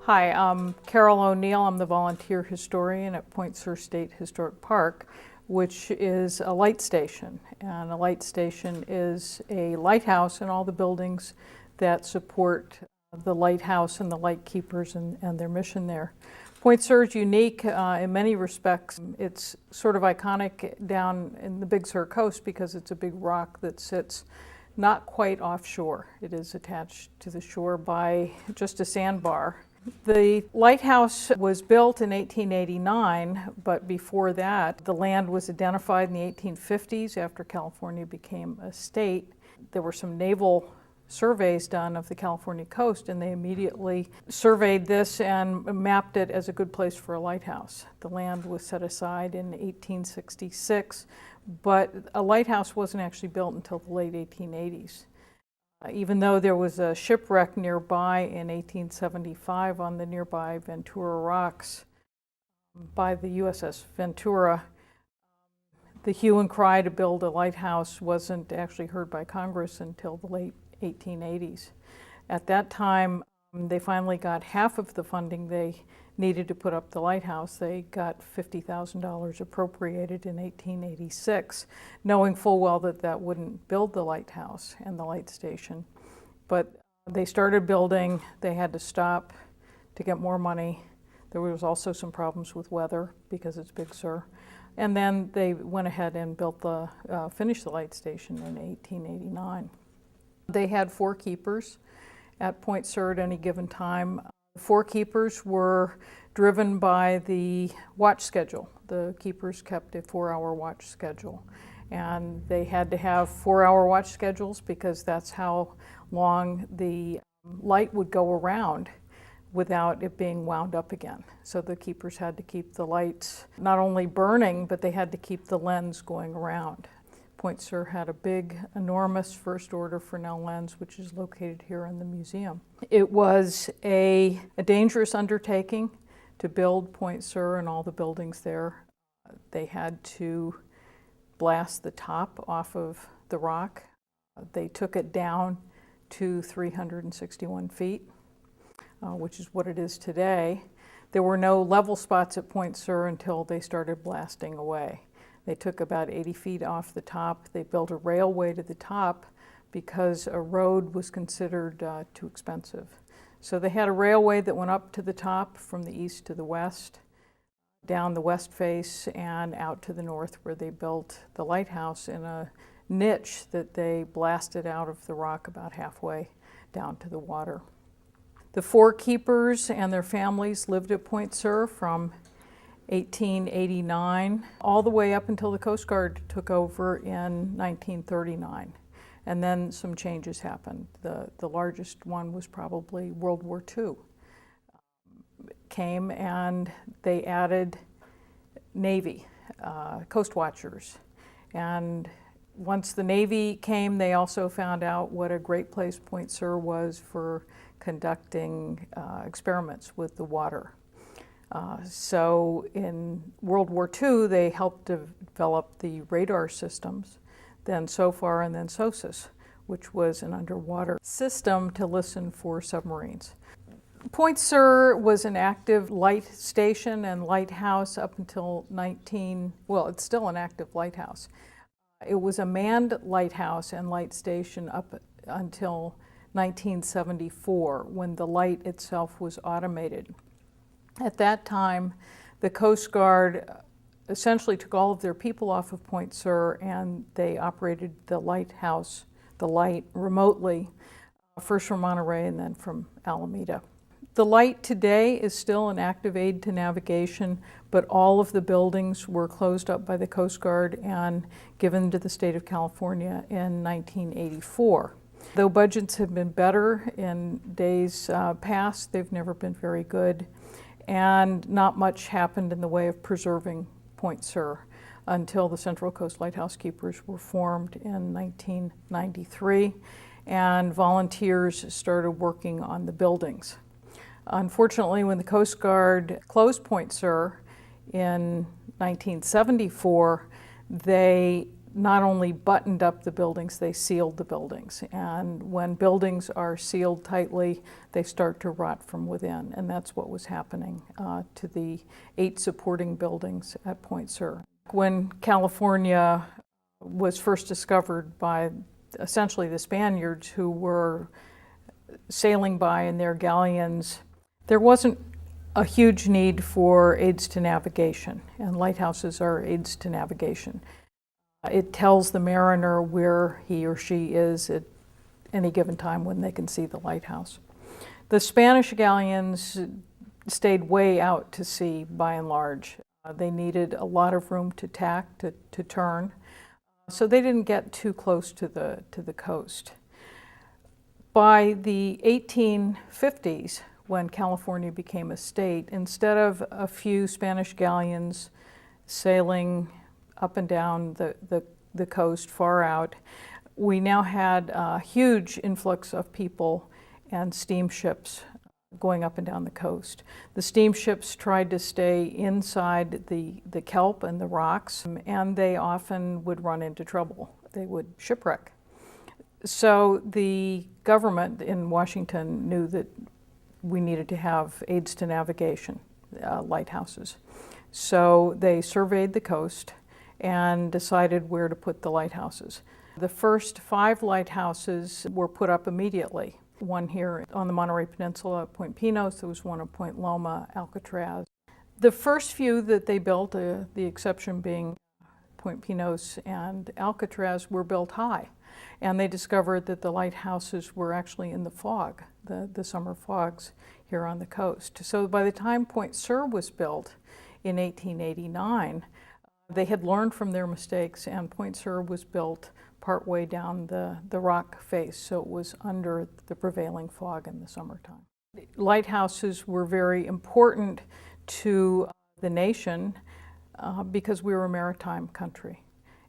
Hi, I'm Carol O'Neill. I'm the volunteer historian at Point Sur State Historic Park, which is a light station. And a light station is a lighthouse and all the buildings that support the lighthouse and the light keepers and their mission there. Point Sur is unique in many respects. It's sort of iconic down in the Big Sur coast because it's a big rock that sits not quite offshore. It is attached to the shore by just a sandbar. The lighthouse was built in 1889, but before that, the land was identified in the 1850s after California became a state. There were some naval surveys done of the California coast, and they immediately surveyed this and mapped it as a good place for a lighthouse. The land was set aside in 1866, but a lighthouse wasn't actually built until the late 1880s. Even though there was a shipwreck nearby in 1875 on the nearby Ventura Rocks by the USS Ventura, the hue and cry to build a lighthouse wasn't actually heard by Congress until the late 1880s. At that time, they finally got half of the funding they needed to put up the lighthouse. They got $50,000 appropriated in 1886, knowing full well that that wouldn't build the lighthouse and the light station. But they started building. They had to stop to get more money. There was also some problems with weather because it's Big Sur. And then they went ahead and finished the light station in 1889. They had 4 keepers at Point Sur at any given time. 4 keepers were driven by the watch schedule. The keepers kept a 4-hour watch schedule. And they had to have 4-hour watch schedules because that's how long the light would go around without it being wound up again. So the keepers had to keep the lights not only burning, but they had to keep the lens going around. Point Sur had a big, enormous first order Fresnel lens, which is located here in the museum. It was a dangerous undertaking to build Point Sur and all the buildings there. They had to blast the top off of the rock. They took it down to 361 feet, which is what it is today. There were no level spots at Point Sur until they started blasting away. They took about 80 feet off the top. They built a railway to the top because a road was considered too expensive. So they had a railway that went up to the top from the east to the west, down the west face and out to the north where they built the lighthouse in a niche that they blasted out of the rock about halfway down to the water. The 4 keepers and their families lived at Point Sur from 1889, all the way up until the Coast Guard took over in 1939. And then some changes happened. The largest one was probably World War II. Came and they added Navy, Coast Watchers. And once the Navy came, they also found out what a great place Point Sur was for conducting experiments with the water. So in World War II, they helped develop the radar systems, then SOFAR and then SOSUS, which was an underwater system to listen for submarines. Point Sur was an active light station and lighthouse up until it's still an active lighthouse. It was a manned lighthouse and light station up until 1974, when the light itself was automated. At that time, the Coast Guard essentially took all of their people off of Point Sur and they operated the lighthouse, the light, remotely, first from Monterey and then from Alameda. The light today is still an active aid to navigation, but all of the buildings were closed up by the Coast Guard and given to the state of California in 1984. Though budgets have been better in days past, they've never been very good. And not much happened in the way of preserving Point Sur until the Central Coast Lighthouse Keepers were formed in 1993, and volunteers started working on the buildings. Unfortunately, when the Coast Guard closed Point Sur in 1974, they not only buttoned up the buildings, they sealed the buildings. And when buildings are sealed tightly, they start to rot from within. And that's what was happening to the 8 supporting buildings at Point Sur. When California was first discovered by essentially the Spaniards who were sailing by in their galleons, there wasn't a huge need for aids to navigation, and lighthouses are aids to navigation. It tells the mariner where he or she is at any given time when they can see the lighthouse. The Spanish galleons stayed way out to sea by and large. They needed a lot of room to tack, to turn, so they didn't get too close to the coast. By the 1850s, when California became a state, instead of a few Spanish galleons sailing up and down the coast far out, we now had a huge influx of people and steamships going up and down the coast. The steamships tried to stay inside the kelp and the rocks, and they often would run into trouble. They would shipwreck. So the government in Washington knew that we needed to have aids to navigation, lighthouses. So they surveyed the coast and decided where to put the lighthouses. The first 5 lighthouses were put up immediately. One here on the Monterey Peninsula at Point Pinos, there was one at Point Loma, Alcatraz. The first few that they built, the exception being Point Pinos and Alcatraz, were built high. And they discovered that the lighthouses were actually in the fog, the summer fogs here on the coast. So by the time Point Sur was built in 1889, they had learned from their mistakes, and Point Sur was built partway down the rock face, so it was under the prevailing fog in the summertime. Lighthouses were very important to the nation because we were a maritime country.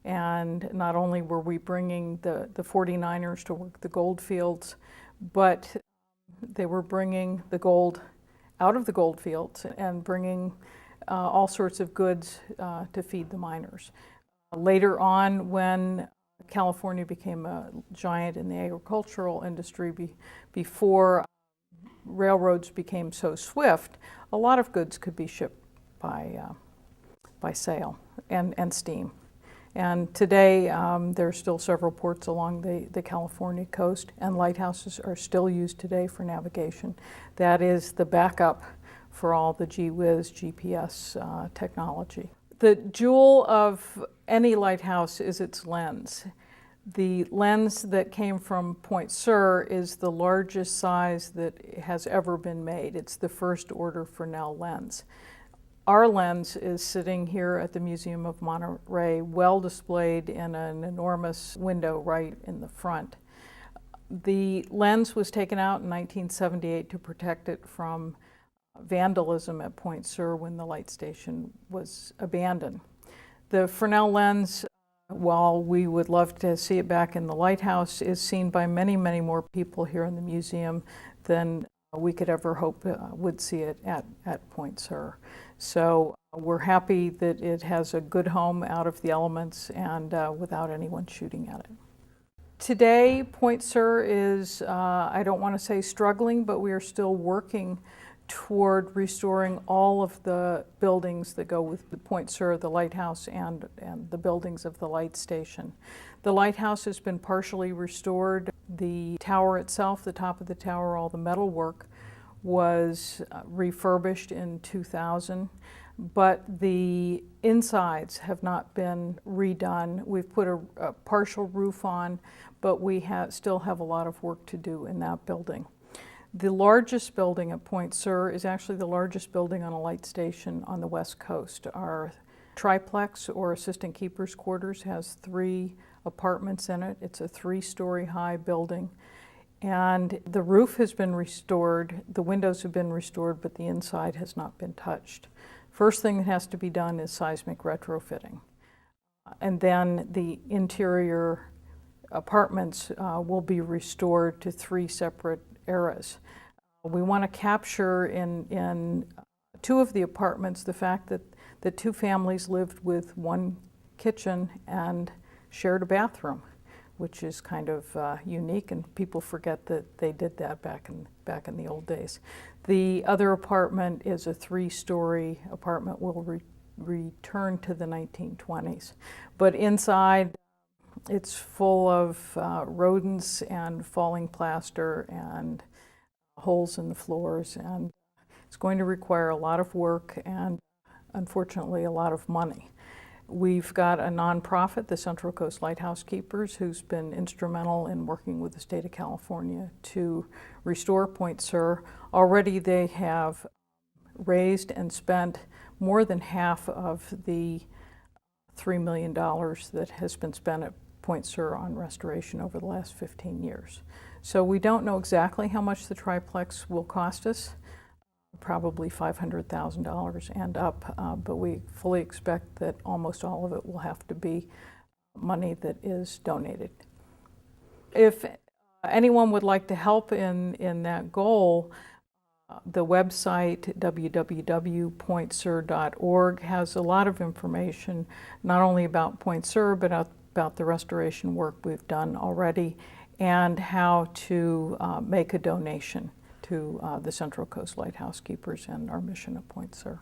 And not only were we bringing the 49ers to work the gold fields, but they were bringing the gold out of the gold fields and bringing all sorts of goods to feed the miners. Later on, when California became a giant in the agricultural industry, before railroads became so swift, a lot of goods could be shipped by sail and steam. And today, there are still several ports along the California coast, and lighthouses are still used today for navigation. That is the backup for all the gee-whiz GPS technology. The jewel of any lighthouse is its lens. The lens that came from Point Sur is the largest size that has ever been made. It's the first order Fresnel lens. Our lens is sitting here at the Museum of Monterey, well displayed in an enormous window right in the front. The lens was taken out in 1978 to protect it from vandalism at Point Sur when the light station was abandoned. The Fresnel lens, while we would love to see it back in the lighthouse, is seen by many, many more people here in the museum than we could ever hope would see it at Point Sur. So we're happy that it has a good home out of the elements and without anyone shooting at it. Today, Point Sur is, I don't want to say struggling, but we are still working toward restoring all of the buildings that go with the Point Sur, the lighthouse, and the buildings of the light station. The lighthouse has been partially restored. The tower itself, the top of the tower, all the metalwork was refurbished in 2000, but the insides have not been redone. We've put a partial roof on, but we still have a lot of work to do in that building. The largest building at Point Sur is actually the largest building on a light station on the West Coast. Our triplex, or assistant keeper's quarters, has 3 apartments in it. It's a 3-story high building. And the roof has been restored, the windows have been restored, but the inside has not been touched. First thing that has to be done is seismic retrofitting. And then the interior apartments will be restored to 3 separate eras. We want to capture in 2 of the apartments the fact that the 2 families lived with 1 kitchen and shared a bathroom, which is kind of unique, and people forget that they did that back in the old days. The other apartment is a 3-story apartment. Will return to the 1920s, but inside it's full of rodents and falling plaster and holes in the floors, and it's going to require a lot of work and unfortunately a lot of money. We've got a nonprofit, the Central Coast Lighthouse Keepers, who's been instrumental in working with the state of California to restore Point Sur. Already they have raised and spent more than half of the $3 million that has been spent at Point Sur on restoration over the last 15 years. So we don't know exactly how much the triplex will cost us, probably $500,000 and up, but we fully expect that almost all of it will have to be money that is donated. If anyone would like to help in that goal, the website www.pointsur.org has a lot of information, not only about Point Sur, but about the restoration work we've done already and how to make a donation to the Central Coast Lighthouse Keepers and our mission at Point Sur.